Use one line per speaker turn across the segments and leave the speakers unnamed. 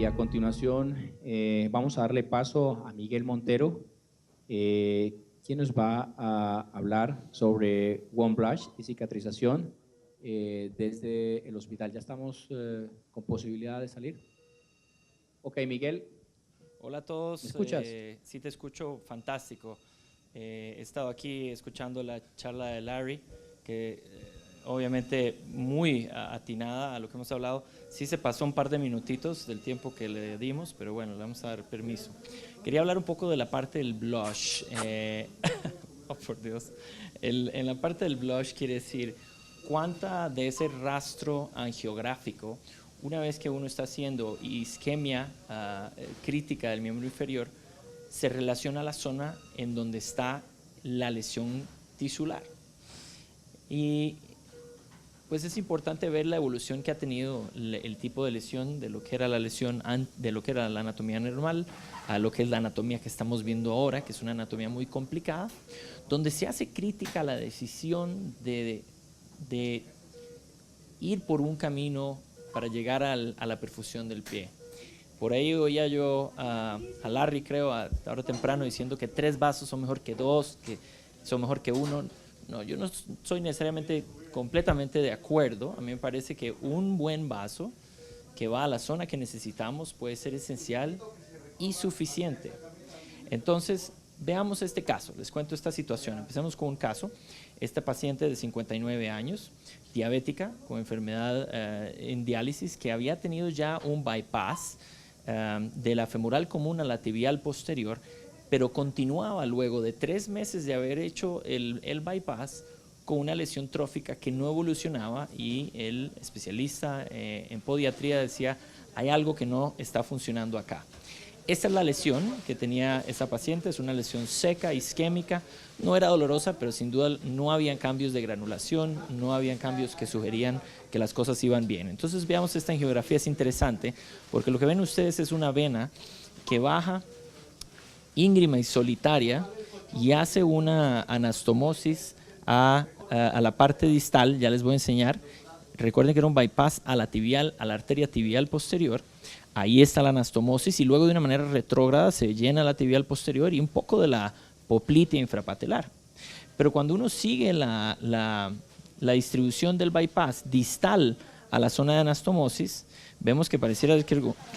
Y a continuación vamos a darle paso a Miguel Montero, quien nos va a hablar sobre OneBlush y cicatrización desde el hospital. ¿Ya estamos con posibilidad de salir? Ok, Miguel.
Hola a todos,
¿Me escuchas?
sí te escucho fantástico. He estado aquí escuchando la charla de Larry, que obviamente muy atinada a lo que hemos hablado. Sí se pasó un par de minutitos del tiempo que le dimos, pero bueno, le vamos a dar permiso. Quería hablar un poco de la parte del blush. Oh, por Dios. En la parte del blush quiere decir cuánta de ese rastro angiográfico, una vez que uno está haciendo isquemia crítica del miembro inferior, se relaciona a la zona en donde está la lesión tisular. Y pues es importante ver la evolución que ha tenido el tipo de lesión, de lo que era la lesión, de lo que era la anatomía normal, a lo que es la anatomía que estamos viendo ahora, que es una anatomía muy complicada, donde se hace crítica la decisión de ir por un camino para llegar a la perfusión del pie. Por ahí oía yo a Larry, creo, ahora temprano, diciendo que 3 vasos son mejor que 2, que son mejor que 1. No, yo no soy necesariamente completamente de acuerdo. A mí me parece que un buen vaso que va a la zona que necesitamos puede ser esencial y suficiente. Entonces, veamos este caso. Les cuento esta situación. Empecemos con un caso. Esta paciente de 59 años, diabética, con enfermedad en diálisis, que había tenido ya un bypass de la femoral común a la tibial posterior, pero continuaba luego de 3 meses de haber hecho el bypass con una lesión trófica que no evolucionaba, y el especialista en podiatría decía, hay algo que no está funcionando acá. Esta es la lesión que tenía esa paciente, es una lesión seca, isquémica, no era dolorosa, pero sin duda no habían cambios de granulación, no habían cambios que sugerían que las cosas iban bien. Entonces veamos esta angiografía, es interesante, porque lo que ven ustedes es una vena que baja íngrima y solitaria y hace una anastomosis a la parte distal, ya les voy a enseñar. Recuerden que era un bypass a la tibial, a la arteria tibial posterior. Ahí está la anastomosis y luego de una manera retrógrada se llena la tibial posterior y un poco de la poplitea infrapatelar. Pero cuando uno sigue la distribución del bypass distal a la zona de anastomosis, vemos que pareciera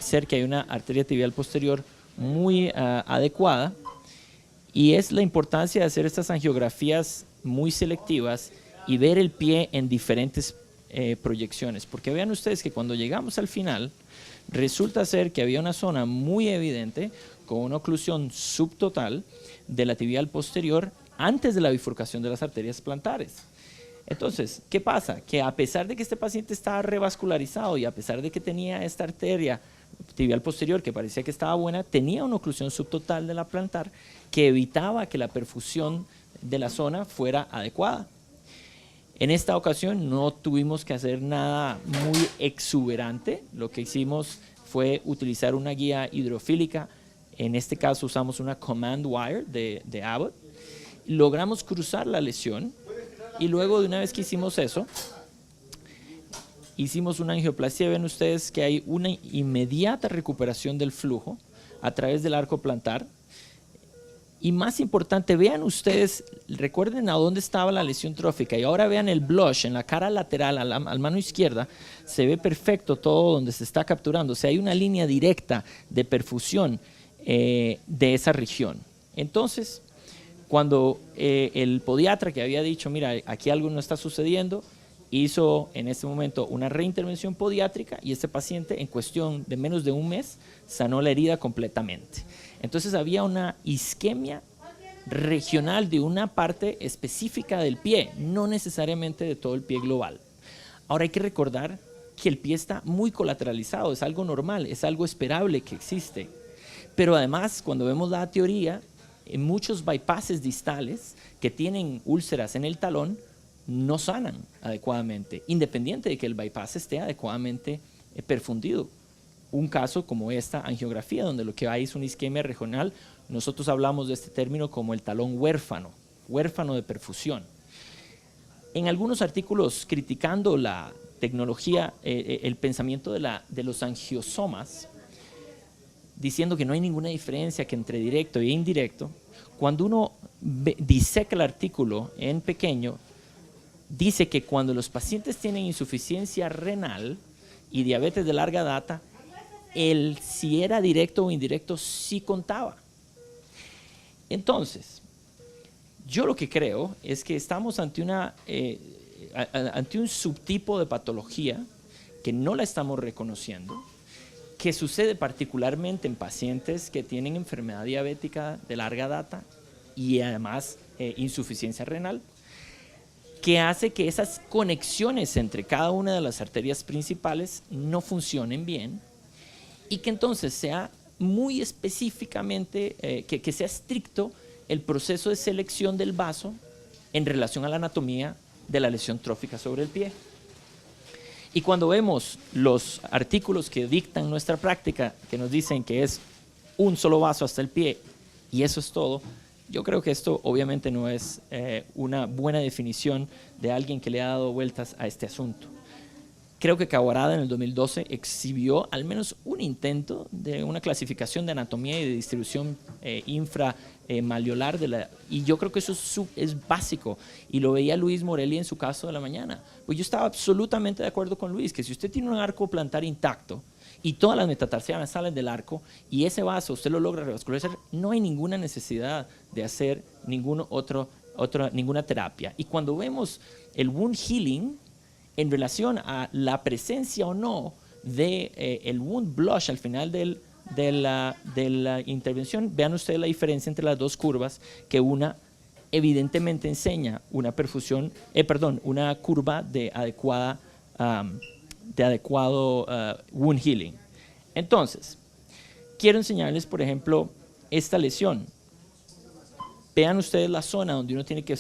ser que hay una arteria tibial posterior muy adecuada, y es la importancia de hacer estas angiografías muy selectivas y ver el pie en diferentes proyecciones, porque vean ustedes que cuando llegamos al final resulta ser que había una zona muy evidente con una oclusión subtotal de la tibial posterior antes de la bifurcación de las arterias plantares. Entonces, ¿qué pasa? Que a pesar de que este paciente estaba revascularizado y a pesar de que tenía esta arteria tibial posterior que parecía que estaba buena, tenía una oclusión subtotal de la plantar que evitaba que la perfusión de la zona fuera adecuada. En esta ocasión no tuvimos que hacer nada muy exuberante. Lo que hicimos fue utilizar una guía hidrofílica. En este caso usamos una command wire de Abbott. Logramos cruzar la lesión y luego de una vez que hicimos eso, hicimos una angioplastia. Ven ustedes que hay una inmediata recuperación del flujo a través del arco plantar. Y más importante, vean ustedes, recuerden a dónde estaba la lesión trófica y ahora vean el blush en la cara lateral, a la mano izquierda, se ve perfecto todo donde se está capturando. O sea, hay una línea directa de perfusión de esa región. Entonces, cuando el podiatra que había dicho, mira, aquí algo no está sucediendo, hizo en este momento una reintervención podiátrica y este paciente en cuestión de menos de un mes sanó la herida completamente. Entonces había una isquemia regional de una parte específica del pie, no necesariamente de todo el pie global. Ahora hay que recordar que el pie está muy colateralizado, es algo normal, es algo esperable que existe. Pero además, cuando vemos la teoría, en muchos bypasses distales que tienen úlceras en el talón no sanan adecuadamente, independiente de que el bypass esté adecuadamente perfundido. Un caso como esta angiografía, donde lo que hay es una isquemia regional. Nosotros hablamos de este término como el talón huérfano, huérfano de perfusión. En algunos artículos criticando la tecnología, el pensamiento de los angiosomas, diciendo que no hay ninguna diferencia que entre directo e indirecto, cuando uno diseca el artículo en pequeño, dice que cuando los pacientes tienen insuficiencia renal y diabetes de larga data, si era directo o indirecto sí contaba. Entonces, yo lo que creo es que estamos ante un subtipo de patología que no la estamos reconociendo, que sucede particularmente en pacientes que tienen enfermedad diabética de larga data y además insuficiencia renal, que hace que esas conexiones entre cada una de las arterias principales no funcionen bien y que entonces sea muy específicamente, que sea estricto el proceso de selección del vaso en relación a la anatomía de la lesión trófica sobre el pie. Y cuando vemos los artículos que dictan nuestra práctica, que nos dicen que es un solo vaso hasta el pie y eso es todo, yo creo que esto obviamente no es una buena definición de alguien que le ha dado vueltas a este asunto. Creo que Kawahara en el 2012 exhibió al menos un intento de una clasificación de anatomía y de distribución inframalleolar, y yo creo que eso es básico, y lo veía Luis Morelli en su caso de la mañana. Pues yo estaba absolutamente de acuerdo con Luis, que si usted tiene un arco plantar intacto y todas las metatarsianas salen del arco y ese vaso usted lo logra revascularizar, no hay ninguna necesidad de hacer ninguna terapia. Y cuando vemos el wound healing en relación a la presencia o no de el wound blush al final de la intervención, vean ustedes la diferencia entre las dos curvas, que una evidentemente enseña una perfusión, una curva de adecuado wound healing. Entonces, quiero enseñarles, por ejemplo, esta lesión. Vean ustedes la zona donde uno tiene que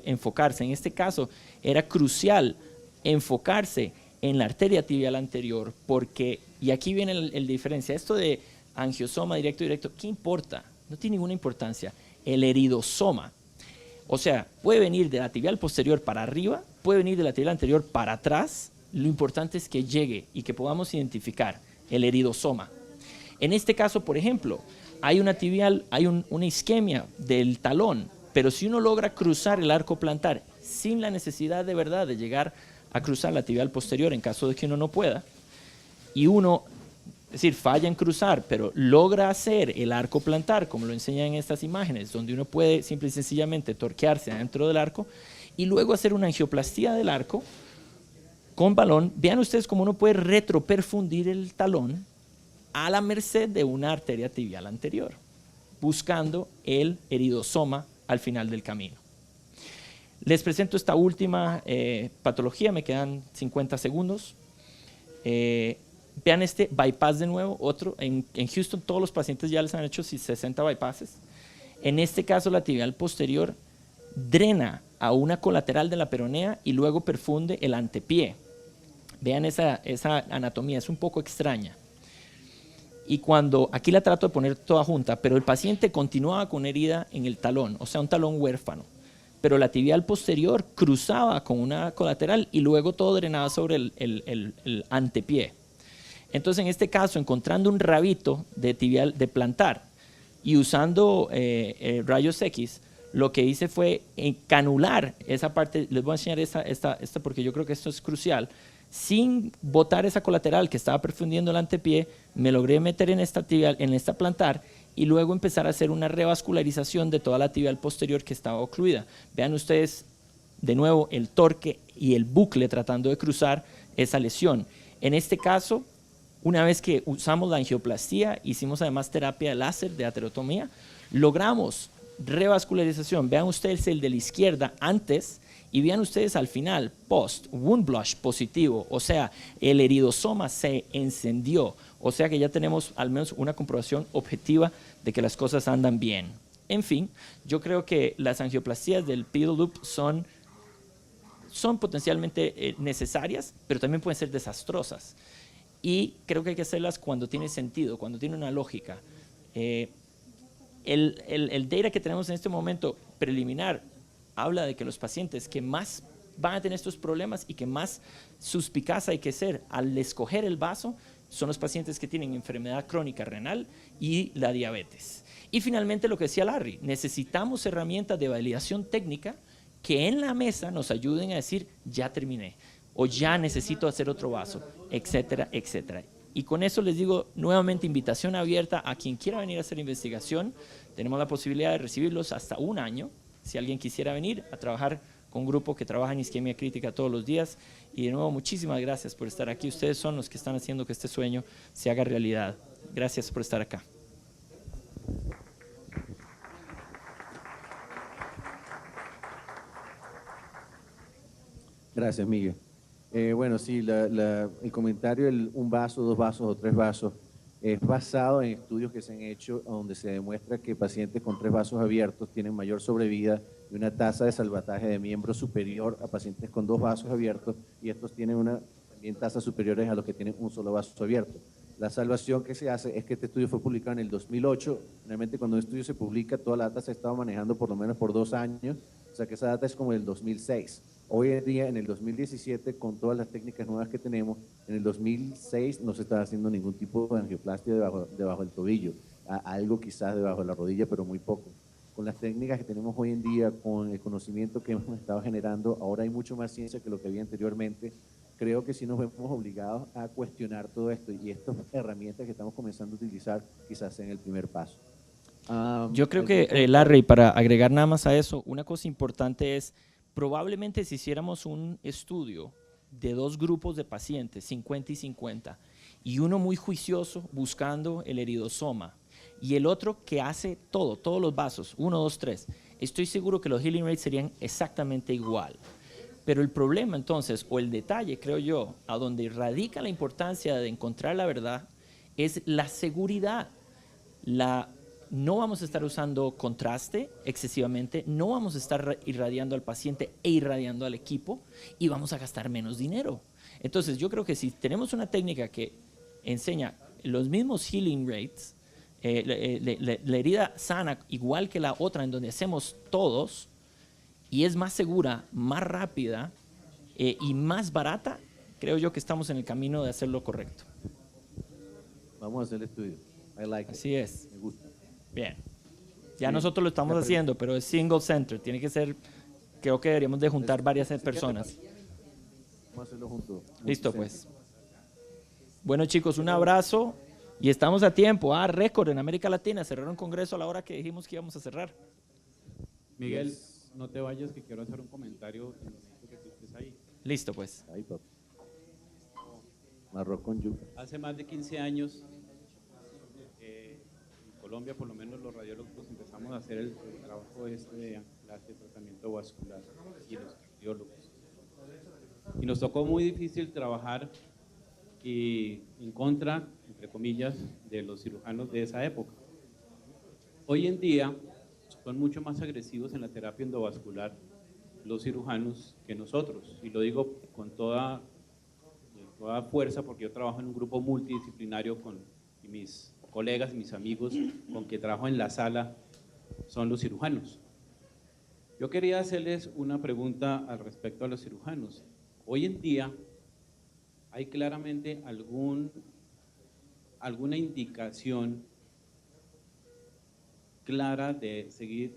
enfocarse. En este caso, era crucial enfocarse en la arteria tibial anterior, porque, y aquí viene el diferencia, esto de angiosoma directo, ¿qué importa? No tiene ninguna importancia. El eridosoma, o sea, puede venir de la tibial posterior para arriba, puede venir de la tibial anterior para atrás, lo importante es que llegue y que podamos identificar el eridosoma. En este caso, por ejemplo, hay una isquemia del talón, pero si uno logra cruzar el arco plantar sin la necesidad de verdad de llegar a cruzar la tibial posterior en caso de que uno no pueda, y uno, es decir, falla en cruzar, pero logra hacer el arco plantar, como lo enseñan en estas imágenes, donde uno puede simple y sencillamente torquearse adentro del arco y luego hacer una angioplastía del arco con balón. Vean ustedes cómo uno puede retroperfundir el talón a la merced de una arteria tibial anterior, buscando el eridosoma al final del camino. Les presento esta última patología, me quedan 50 segundos. Vean este bypass de nuevo, otro. En Houston todos los pacientes ya les han hecho 60 bypasses. En este caso la tibial posterior drena a una colateral de la peronea y luego perfunde el antepié. Vean esa anatomía, es un poco extraña. Y cuando, aquí la trato de poner toda junta, pero el paciente continuaba con herida en el talón, o sea, un talón huérfano. Pero la tibial posterior cruzaba con una colateral y luego todo drenaba sobre el antepié. Entonces, en este caso, encontrando un rabito de plantar y usando rayos X, lo que hice fue canular esa parte. Les voy a enseñar esta porque yo creo que esto es crucial. Sin botar esa colateral que estaba perfundiendo el antepié, me logré meter en esta tibial, en esta plantar, y luego empezar a hacer una revascularización de toda la tibial posterior que estaba ocluida. Vean ustedes de nuevo el torque y el bucle tratando de cruzar esa lesión. En este caso, una vez que usamos la angioplastía, hicimos además terapia de láser de aterotomía, logramos revascularización. Vean ustedes el de la izquierda antes y vean ustedes al final, post, wound blush positivo, o sea, el eridosoma se encendió, o sea que ya tenemos al menos una comprobación objetiva de que las cosas andan bien. En fin, yo creo que las angioplastías del pedal loop son potencialmente necesarias, pero también pueden ser desastrosas. Y creo que hay que hacerlas cuando tiene sentido, cuando tiene una lógica. El data que tenemos en este momento preliminar habla de que los pacientes que más van a tener estos problemas y que más suspicaz hay que ser al escoger el vaso son los pacientes que tienen enfermedad crónica renal y la diabetes. Y finalmente lo que decía Larry, necesitamos herramientas de validación técnica que en la mesa nos ayuden a decir, ya terminé, o ya necesito hacer otro vaso, etcétera, etcétera. Y con eso les digo nuevamente invitación abierta a quien quiera venir a hacer investigación. Tenemos la posibilidad de recibirlos hasta 1 año, si alguien quisiera venir a trabajar con un grupo que trabaja en isquemia crítica todos los días. Y de nuevo, muchísimas gracias por estar aquí. Ustedes son los que están haciendo que este sueño se haga realidad. Gracias por estar acá.
Gracias, Miguel. Bueno, sí, el comentario, un vaso, 2 vasos o 3 vasos, es basado en estudios que se han hecho donde se demuestra que pacientes con 3 vasos abiertos tienen mayor sobrevida y una tasa de salvataje de miembros superior a pacientes con 2 vasos abiertos, y estos tienen también tasas superiores a los que tienen un solo vaso abierto. La salvación que se hace es que este estudio fue publicado en el 2008. Generalmente cuando un estudio se publica, toda la data se ha estado manejando por lo menos por 2 años, o sea que esa data es como del 2006. Hoy en día, en el 2017, con todas las técnicas nuevas que tenemos, en el 2006 no se está haciendo ningún tipo de angioplastia debajo del tobillo, algo quizás debajo de la rodilla, pero muy poco. Con las técnicas que tenemos hoy en día, con el conocimiento que hemos estado generando, ahora hay mucho más ciencia que lo que había anteriormente. Creo que sí nos vemos obligados a cuestionar todo esto, y estas herramientas que estamos comenzando a utilizar quizás sean el primer paso.
Yo creo que, Larry, para agregar nada más a eso, una cosa importante es, probablemente si hiciéramos un estudio de 2 grupos de pacientes, 50 y 50, y uno muy juicioso buscando el eridosoma, y el otro que hace todos los vasos, 1, 2, 3, estoy seguro que los healing rates serían exactamente igual. Pero el problema entonces, o el detalle, creo yo, a donde radica la importancia de encontrar la verdad, es la seguridad. No vamos a estar usando contraste excesivamente, no vamos a estar irradiando al paciente e irradiando al equipo, y vamos a gastar menos dinero. Entonces yo creo que si tenemos una técnica que enseña los mismos healing rates, la herida sana igual que la otra en donde hacemos todos, y es más segura, más rápida y más barata, creo yo que estamos en el camino de hacer lo correcto.
Vamos a hacer el estudio.
Así es.
Me gusta.
Bien. Ya
Bien.
nosotros lo estamos haciendo, pero es single center. Tiene que ser, creo que deberíamos de juntar varias personas.
Vamos a hacerlo juntos.
Listo, pues. Bueno, chicos, un abrazo y estamos a tiempo. Récord en América Latina. Cerraron un congreso a la hora que dijimos que íbamos a cerrar.
Miguel, no te vayas, que quiero hacer un comentario en el momento que tú estés ahí.
Listo, pues.
Ahí, papi. Arroz con yuca.
Hace más de 15 años, en Colombia, por lo menos los radiólogos, empezamos a hacer el trabajo de anclaje, tratamiento vascular, y los cardiólogos. Y nos tocó muy difícil trabajar en contra, entre comillas, de los cirujanos de esa época. Hoy en día son mucho más agresivos en la terapia endovascular los cirujanos que nosotros, y lo digo con toda fuerza porque yo trabajo en un grupo multidisciplinario y mis colegas y mis amigos con que trabajo en la sala son los cirujanos. Yo quería hacerles una pregunta al respecto a los cirujanos. Hoy en día hay claramente alguna indicación clara de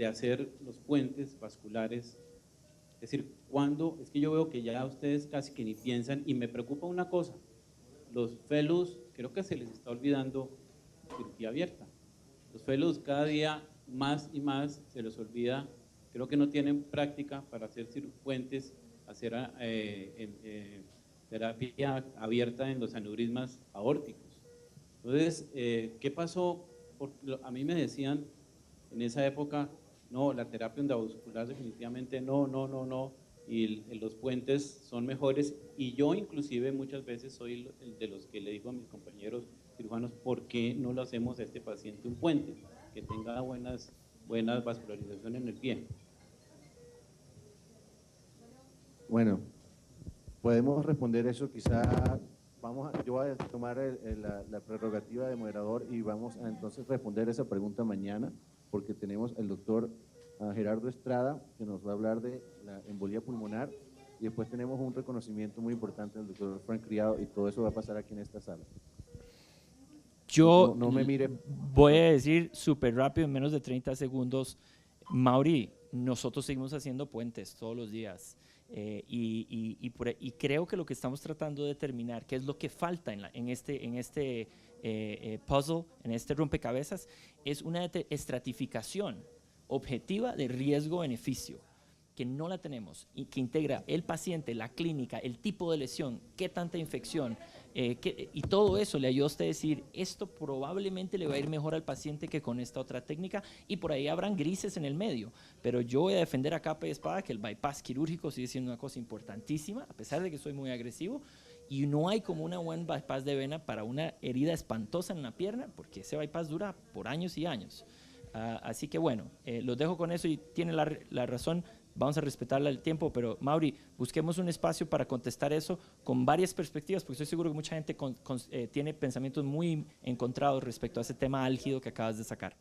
hacer los puentes vasculares. Es decir, es que yo veo que ya ustedes casi que ni piensan, y me preocupa una cosa, los fellows, creo que se les está olvidando cirugía abierta. Los fellows cada día más y más se les olvida, creo que no tienen práctica para hacer puentes, hacer terapia abierta en los aneurismas aórticos. Entonces, ¿qué pasó? Porque a mí me decían en esa época, no, la terapia endovascular definitivamente no, y los puentes son mejores, y yo inclusive muchas veces soy el de los que le digo a mis compañeros cirujanos, ¿por qué no lo hacemos a este paciente un puente? Que tenga buenas vascularización en el pie.
Bueno, podemos responder eso quizá. Yo voy a tomar la prerrogativa de moderador y vamos a entonces responder esa pregunta mañana, porque tenemos el doctor Gerardo Estrada, que nos va a hablar de la embolía pulmonar, y después tenemos un reconocimiento muy importante del doctor Frank Criado, y todo eso va a pasar aquí en esta sala.
Yo
no me mire.
voy a decir súper rápido, en menos de 30 segundos, Mauri, nosotros seguimos haciendo puentes todos los días. Y creo que lo que estamos tratando de determinar, qué es lo que falta en este puzzle, en este rompecabezas, es una estratificación objetiva de riesgo-beneficio, que no la tenemos y que integra el paciente, la clínica, el tipo de lesión, qué tanta infección, y todo eso le ayuda a usted a decir, esto probablemente le va a ir mejor al paciente que con esta otra técnica, y por ahí habrán grises en el medio, pero yo voy a defender a capa y espada que el bypass quirúrgico sigue siendo una cosa importantísima, a pesar de que soy muy agresivo, y no hay como una buen bypass de vena para una herida espantosa en la pierna, porque ese bypass dura por años y años. Así que bueno, los dejo con eso y tiene la razón. Vamos a respetarle el tiempo, pero Mauri, busquemos un espacio para contestar eso con varias perspectivas, porque estoy seguro que mucha gente tiene pensamientos muy encontrados respecto a ese tema álgido que acabas de sacar.